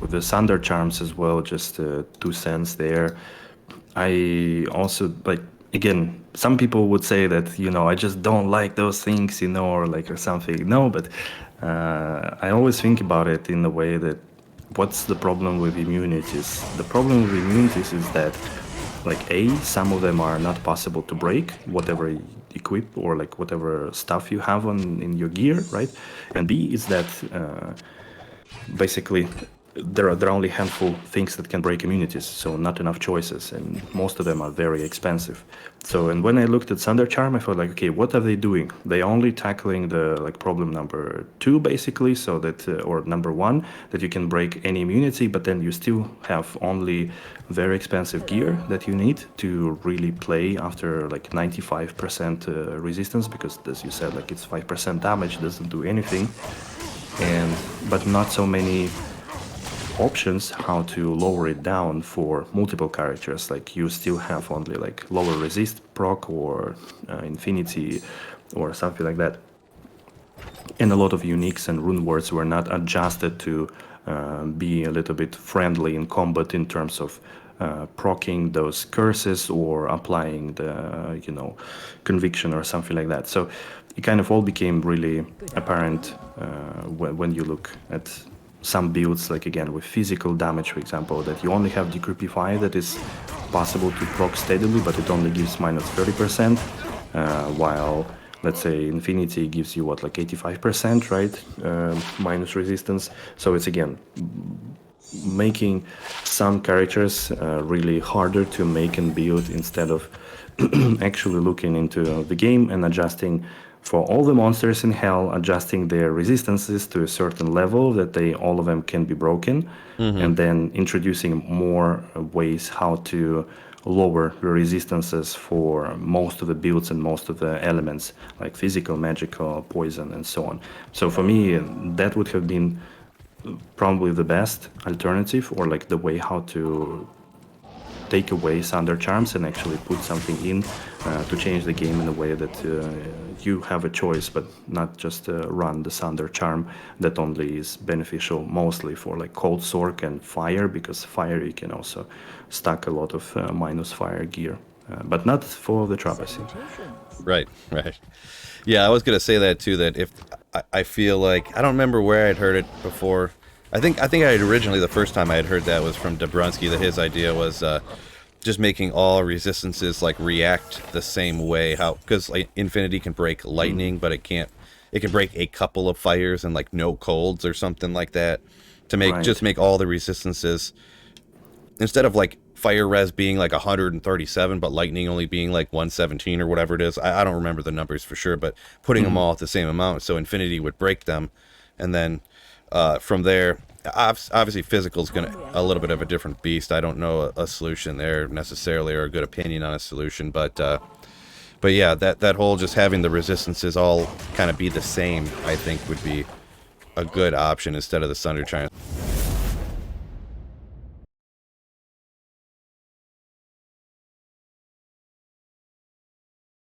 with the Sunder charms as well, just 2 cents there. I also like, again, some people would say that, I just don't like those things, or like or something. No, but I always think about it in the way that what's the problem with immunities? The problem with immunities is that, like, A, some of them are not possible to break, whatever you equip or like whatever stuff you have on in your gear, right? And B is that basically there are only handful things that can break immunities, so not enough choices, and most of them are very expensive. So, and when I looked at Sunder Charm, I felt like, okay, what are they doing? They only tackling the like problem number 2, basically, so that or number 1, that you can break any immunity, but then you still have only very expensive gear that you need to really play after like 95% resistance, because as you said, like it's 5% damage, doesn't do anything, and but not so many options how to lower it down for multiple characters. Like you still have only like lower resist proc or infinity or something like that, and a lot of uniques and rune words were not adjusted to be a little bit friendly in combat in terms of proccing those curses or applying the conviction or something like that. So it kind of all became really apparent when you look at some builds, like again with physical damage, for example, that you only have Decreepify that is possible to proc steadily, but it only gives minus 30%, while let's say Infinity gives you what, like 85%, right? Minus resistance. So it's again making some characters really harder to make and build, instead of actually looking into the game and adjusting for all the monsters in hell, adjusting their resistances to a certain level that all of them can be broken, and then introducing more ways how to lower the resistances for most of the builds and most of the elements, like physical, magical, poison, and so on. So for me, that would have been probably the best alternative, or like the way how to take away Sunder Charms and actually put something in to change the game in a way that you have a choice, but not just run the Sunder Charm that only is beneficial mostly for like Cold Sork and Fire, because Fire you can also stack a lot of minus Fire gear, but not for the Trapezy. Right. Yeah, I was gonna say that too. That if I feel like I don't remember where I'd heard it before. I think I had originally, the first time I had heard that was from Dabrowski, that his idea was just making all resistances like react the same way. How, because like Infinity can break lightning, but it can't. It can break a couple of fires and like no colds or something like that. To make just make all the resistances, instead of like fire res being like 137, but lightning only being like 117 or whatever it is. I don't remember the numbers for sure, but putting them all at the same amount, so Infinity would break them, and then from there, obviously physical is going to a little bit of a different beast. I don't know a solution there necessarily, or a good opinion on a solution, but yeah, that whole just having the resistances all kind of be the same, I think would be a good option instead of the Sunder Charms.